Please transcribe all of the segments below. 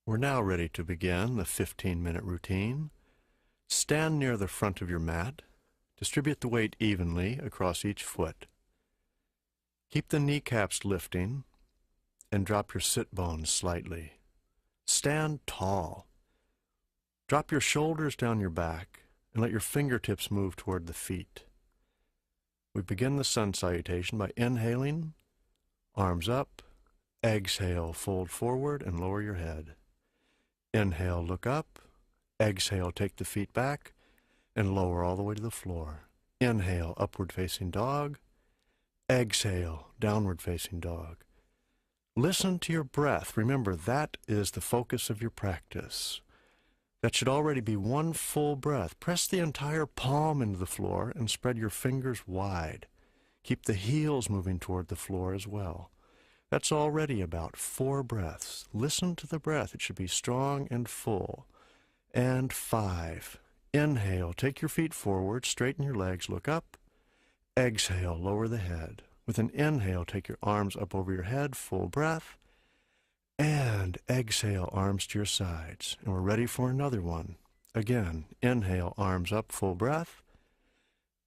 We're now ready to begin the 15-minute routine. Stand near the front of your mat. Distribute the weight evenly across each foot. Keep the kneecaps lifting and drop your sit bones slightly. Stand tall. Drop your shoulders down your back and let your fingertips move toward the feet. We begin the sun salutation by inhaling, arms up. Exhale, fold forward and lower your head. Inhale, look up. Exhale, take the feet back and lower all the way to the floor. Inhale, upward facing dog. Exhale, downward facing dog. Listen to your breath. Remember, that is the focus of your practice. That should already be one full breath. Press the entire palm into the floor and spread your fingers wide. Keep the heels moving toward the floor as well. That's already about 4 breaths. Listen to the breath. It should be strong and full. And 5. Inhale, take your feet forward, straighten your legs, look up. Exhale, lower the head. With an inhale, take your arms up over your head, full breath. And exhale, arms to your sides. And we're ready for another one. Again, inhale, arms up, full breath.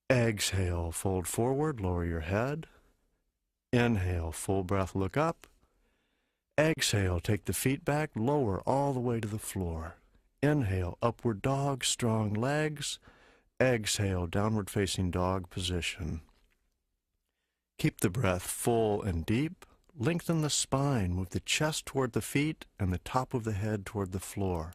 Exhale, fold forward, lower your head. Inhale, full breath, look up. Exhale, take the feet back, lower all the way to the floor. Inhale, upward dog, strong legs. Exhale, downward facing dog position. Keep the breath full and deep. Lengthen the spine, move the chest toward the feet and the top of the head toward the floor.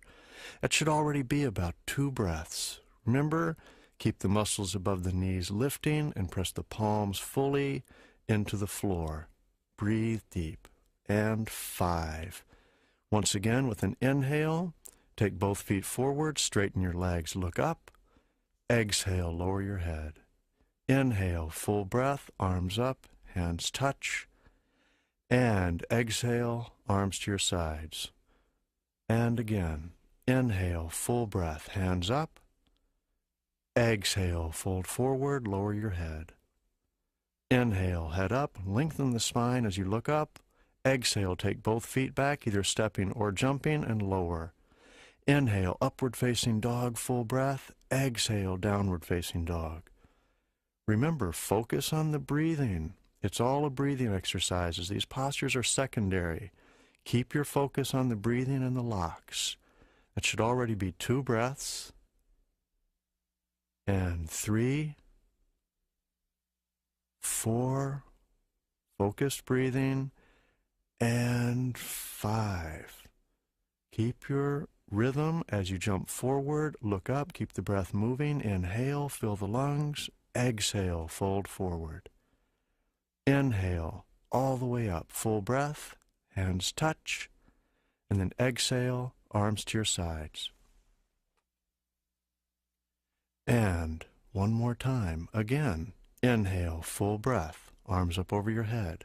That should already be about 2 breaths. Remember, keep the muscles above the knees lifting and press the palms fully into the floor. Breathe deep. And 5. Once again, with an inhale, take both feet forward, straighten your legs, look up. Exhale, lower your head. Inhale, full breath, arms up, hands touch. And exhale, arms to your sides. And again, inhale, full breath, hands up. Exhale, fold forward, lower your head. Inhale, head up, lengthen the spine as you look up. Exhale, take both feet back, either stepping or jumping, and lower. Inhale, upward facing dog, full breath. Exhale, downward facing dog. Remember, focus on the breathing. It's all a breathing exercises. These postures are secondary. Keep your focus on the breathing and the locks. That should already be 2 breaths. And 3, 4, focused breathing, and 5. Keep your rhythm as you jump forward, look up, keep the breath moving. Inhale, fill the lungs. Exhale, fold forward. Inhale, all the way up, full breath, hands touch, and then exhale, arms to your sides. And one more time, again. Inhale, full breath, arms up over your head.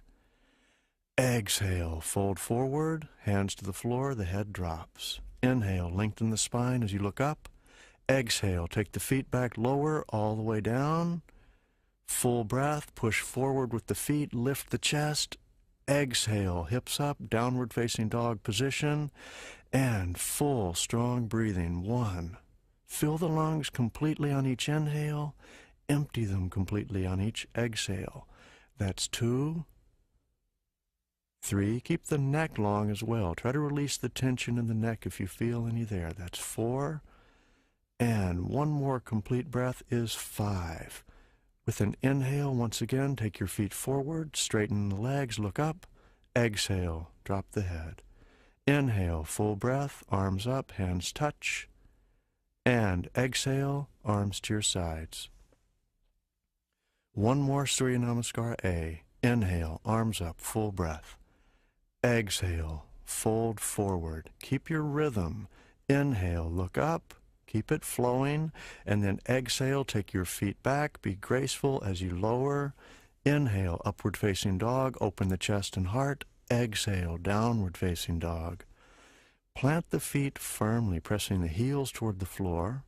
Exhale, fold forward, hands to the floor, the head drops. Inhale, lengthen the spine as you look up. Exhale, take the feet back, lower, all the way down. Full breath, push forward with the feet, lift the chest. Exhale, hips up, downward facing dog position. And full, strong breathing. 1. Fill the lungs completely on each inhale. Empty them completely on each exhale. That's 2. 3. Keep the neck long as well. Try to release the tension in the neck if you feel any there. That's 4. And one more complete breath is 5. With an inhale, once again, take your feet forward, straighten the legs, look up. Exhale, drop the head. Inhale, full breath, arms up, hands touch. And exhale, arms to your sides. One more Surya Namaskar A. Inhale, arms up, full breath. Exhale, fold forward. Keep your rhythm. Inhale, look up. Keep it flowing, and then exhale, take your feet back, be graceful as you lower. Inhale, upward facing dog, open the chest and heart. Exhale, downward facing dog. Plant the feet firmly, pressing the heels toward the floor.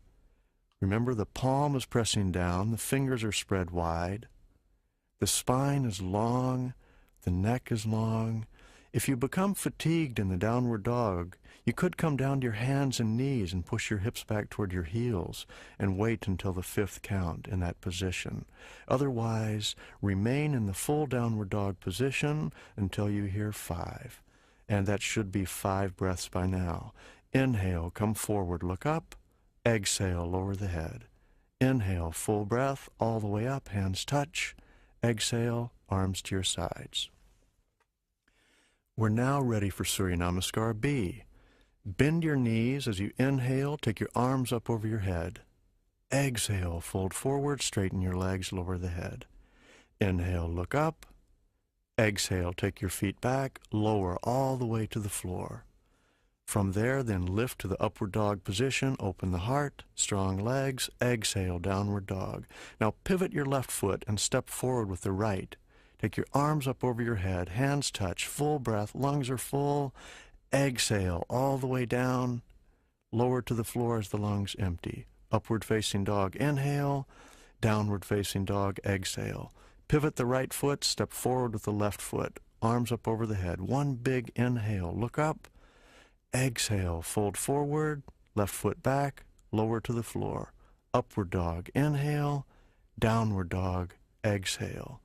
Remember, the palm is pressing down, the fingers are spread wide. The spine is long, the neck is long. If you become fatigued in the downward dog, you could come down to your hands and knees and push your hips back toward your heels and wait until the 5th count in that position. Otherwise, remain in the full downward dog position until you hear 5. And that should be 5 breaths by now. Inhale, come forward, look up. Exhale, lower the head. Inhale, full breath, all the way up, hands touch. Exhale, arms to your sides. We're now ready for Surya Namaskar B. Bend your knees as you inhale, take your arms up over your head. Exhale, fold forward, straighten your legs, lower the head. Inhale, look up. Exhale, take your feet back, lower all the way to the floor. From there, then lift to the upward dog position, open the heart, strong legs, exhale, downward dog. Now pivot your left foot and step forward with the right. Take your arms up over your head, hands touch, full breath, lungs are full. Exhale all the way down, lower to the floor as the lungs empty. Upward facing dog, inhale, downward facing dog, exhale. Pivot the right foot, step forward with the left foot, arms up over the head. One big inhale, look up, exhale, fold forward, left foot back, lower to the floor. Upward dog, inhale, downward dog, exhale.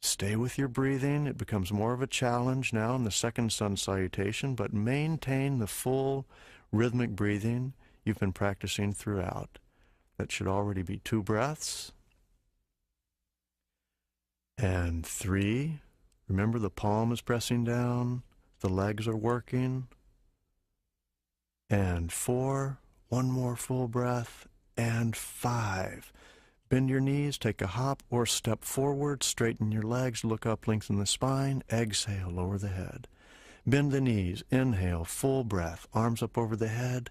Stay with your breathing. It becomes more of a challenge now in the second sun salutation, but maintain the full rhythmic breathing you've been practicing throughout. That should already be 2 breaths. And 3. Remember, the palm is pressing down, the legs are working. And 4. One more full breath. And 5. Bend your knees, take a hop or step forward, straighten your legs, look up, lengthen the spine, exhale, lower the head. Bend the knees, inhale, full breath, arms up over the head,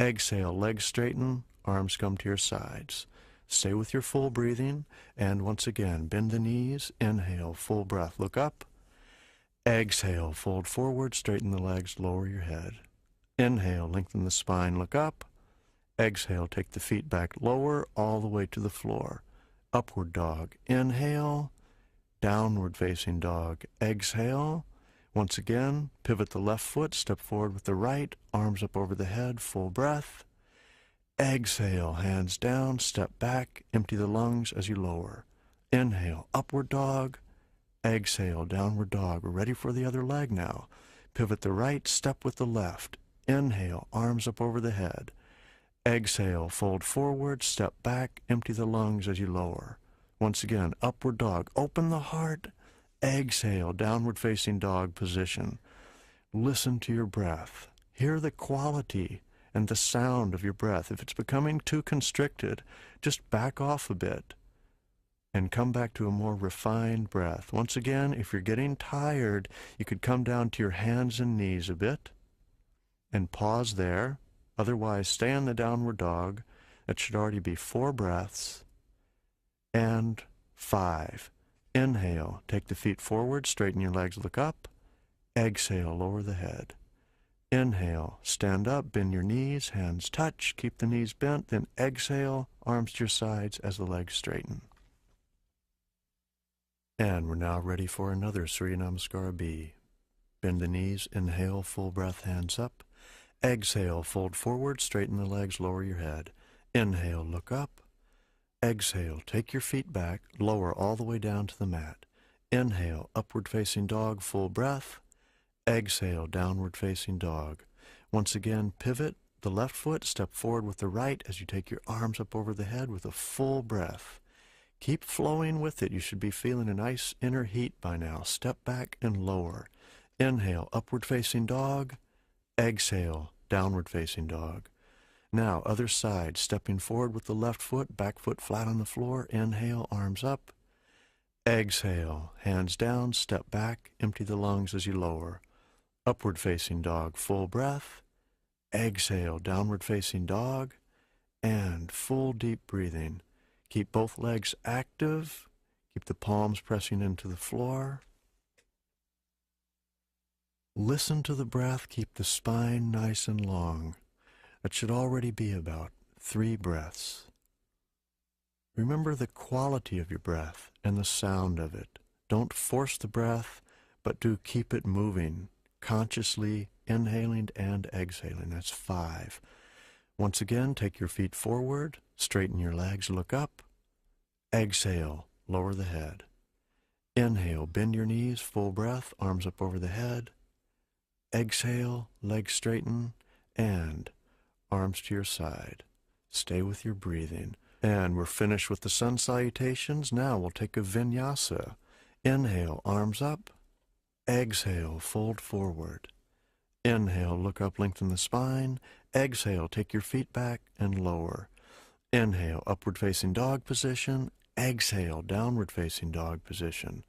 exhale, legs straighten, arms come to your sides. Stay with your full breathing, and once again, bend the knees, inhale, full breath, look up, exhale, fold forward, straighten the legs, lower your head. Inhale, lengthen the spine, look up. Exhale, take the feet back lower, all the way to the floor. Upward dog, inhale, downward facing dog, exhale. Once again, pivot the left foot, step forward with the right, arms up over the head, full breath. Exhale, hands down, step back, empty the lungs as you lower. Inhale, upward dog, exhale, downward dog. We're ready for the other leg now. Pivot the right, step with the left. Inhale, arms up over the head. Exhale, fold forward, step back, empty the lungs as you lower. Once again, upward dog, open the heart. Exhale, downward facing dog position. Listen to your breath. Hear the quality and the sound of your breath. If it's becoming too constricted, just back off a bit and come back to a more refined breath. Once again, if you're getting tired, you could come down to your hands and knees a bit and pause there. Otherwise, stay in the downward dog. That should already be 4 breaths. And 5. Inhale, take the feet forward, straighten your legs, look up. Exhale, lower the head. Inhale, stand up, bend your knees, hands touch, keep the knees bent, then exhale, arms to your sides as the legs straighten. And we're now ready for another Surya Namaskar B. Bend the knees, inhale, full breath, hands up. Exhale, fold forward, straighten the legs, lower your head. Inhale, look up. Exhale, take your feet back, lower all the way down to the mat. Inhale, upward facing dog, full breath. Exhale, downward facing dog. Once again, pivot the left foot, step forward with the right as you take your arms up over the head with a full breath. Keep flowing with it. You should be feeling a nice inner heat by now. Step back and lower. Inhale, upward facing dog. Exhale, downward facing dog. Now, other side, stepping forward with the left foot, back foot flat on the floor. Inhale, arms up. Exhale, hands down, step back, empty the lungs as you lower. Upward facing dog, full breath. Exhale, downward facing dog. And full deep breathing. Keep both legs active. Keep the palms pressing into the floor. Listen to the breath. Keep the spine nice and long. That should already be about 3 breaths. Remember the quality of your breath and the sound of it. Don't force the breath, but do keep it moving, consciously inhaling and exhaling. That's 5. Once again, take your feet forward, straighten your legs, look up. Exhale, lower the head. Inhale, bend your knees, full breath, arms up over the head. Exhale, legs straighten, and arms to your side. Stay with your breathing. And we're finished with the sun salutations. Now we'll take a vinyasa. Inhale, arms up. Exhale, fold forward. Inhale, look up, lengthen the spine. Exhale, take your feet back and lower. Inhale, upward facing dog position. Exhale, downward facing dog position.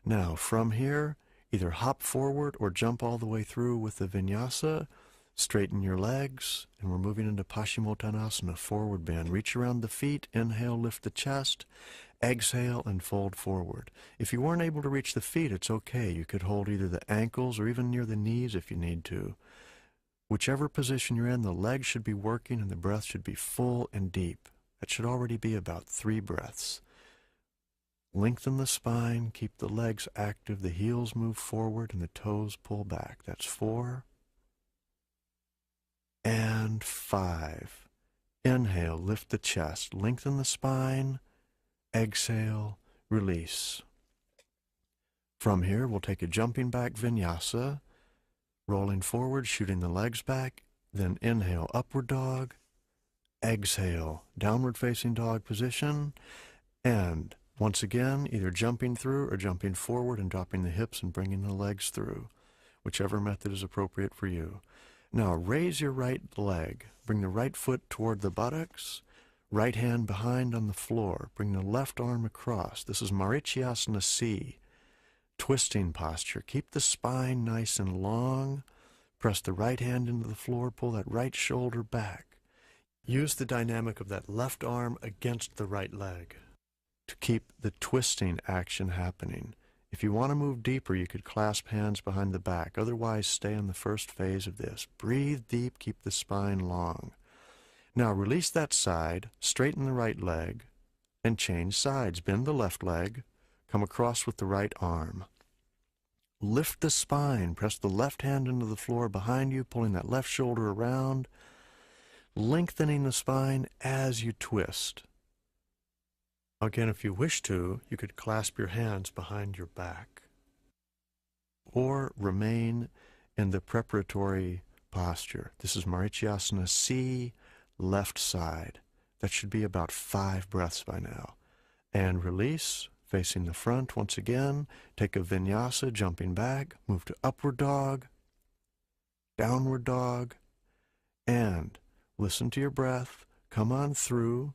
Now from here, either hop forward or jump all the way through with the vinyasa. Straighten your legs, and we're moving into Paschimottanasana, forward bend. Reach around the feet, inhale, lift the chest, exhale, and fold forward. If you weren't able to reach the feet, it's okay. You could hold either the ankles or even near the knees if you need to. Whichever position you're in, the legs should be working and the breath should be full and deep. That should already be about 3 breaths. Lengthen the spine, keep the legs active, the heels move forward, and the toes pull back. That's 4. And 5. Inhale, lift the chest, lengthen the spine, exhale, release. From here, we'll take a jumping back vinyasa, rolling forward, shooting the legs back, then inhale, upward dog, exhale, downward facing dog position, and once again, either jumping through or jumping forward and dropping the hips and bringing the legs through, whichever method is appropriate for you. Now raise your right leg, bring the right foot toward the buttocks, right hand behind on the floor, bring the left arm across. This is Marichyasana C, twisting posture. Keep the spine nice and long, press the right hand into the floor, pull that right shoulder back. Use the dynamic of that left arm against the right leg to keep the twisting action happening. If you want to move deeper, you could clasp hands behind the back. Otherwise, stay on the first phase of this. Breathe deep, keep the spine long. Now release that side, straighten the right leg, and change sides. Bend the left leg, come across with the right arm. Lift the spine, press the left hand into the floor behind you, pulling that left shoulder around, lengthening the spine as you twist. Again, if you wish to, you could clasp your hands behind your back or remain in the preparatory posture. This is Marichyasana C, left side. That should be about 5 breaths by now. And release, facing the front once again. Take a vinyasa, jumping back, move to upward dog, downward dog, and listen to your breath. Come on through,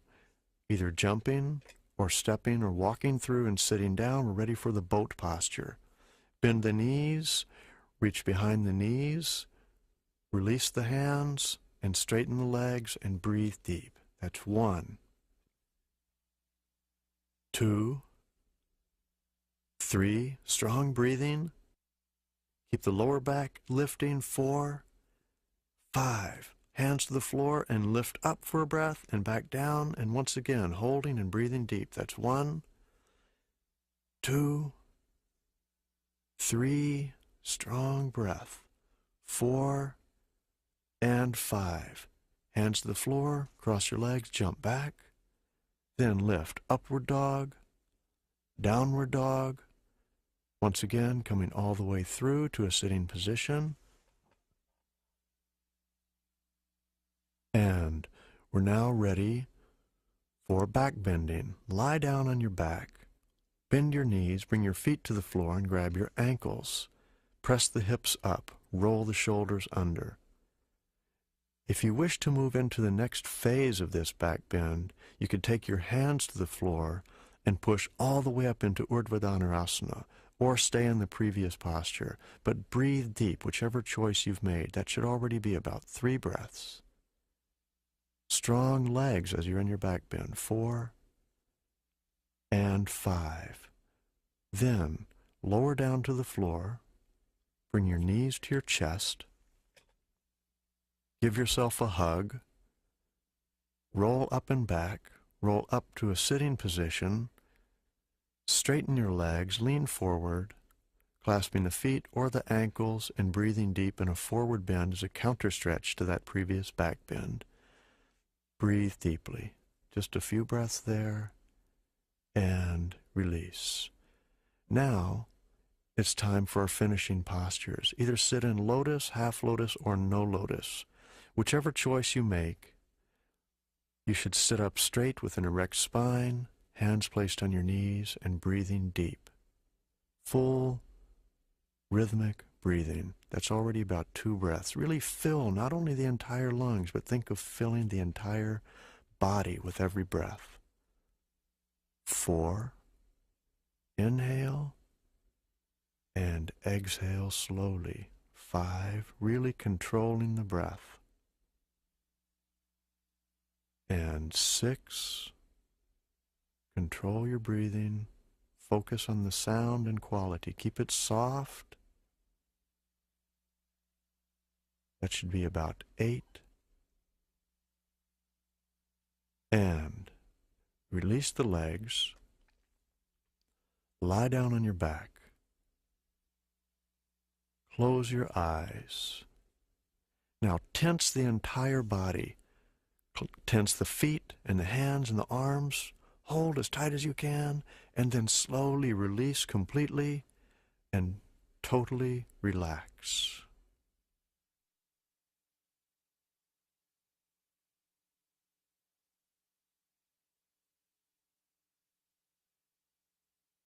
either jumping or stepping or walking through and sitting down. We're ready for the boat posture. Bend the knees, reach behind the knees, release the hands, and straighten the legs and breathe deep. That's 1, 2, 3. Strong breathing. Keep the lower back lifting. 4, 5. Hands to the floor and lift up for a breath and back down, and once again holding and breathing deep. That's 1, 2, 3. Strong breath. 4 and 5. Hands to the floor, cross your legs, jump back, then lift. Upward dog, downward dog. Once again, coming all the way through to a sitting position. And we're now ready for back bending. Lie down on your back. Bend your knees, bring your feet to the floor and grab your ankles. Press the hips up, roll the shoulders under. If you wish to move into the next phase of this back bend, you could take your hands to the floor and push all the way up into Urdhva Dhanurasana, or stay in the previous posture, but breathe deep, whichever choice you've made. That should already be about 3 breaths. Strong legs as you're in your back bend. 4 and 5. Then lower down to the floor. Bring your knees to your chest. Give yourself a hug. Roll up and back. Roll up to a sitting position. Straighten your legs. Lean forward. clasping the feet or the ankles and breathing deep in a forward bend as a counter stretch to that previous back bend. Breathe deeply. Just a few breaths there, and release. Now, it's time for our finishing postures. Either sit in lotus, half lotus, or no lotus. Whichever choice you make, you should sit up straight with an erect spine, hands placed on your knees, and breathing deep. Full, rhythmic breathing. That's already about 2 breaths. Really fill not only the entire lungs, but think of filling the entire body with every breath. 4. Inhale and exhale slowly. 5. Really controlling the breath. And 6. Control your breathing. Focus on the sound and quality. Keep it soft. That should be about 8. And release the legs. Lie down on your back. Close your eyes. Now tense the entire body. Tense the feet and the hands and the arms. Hold as tight as you can, and then slowly release completely and totally relax.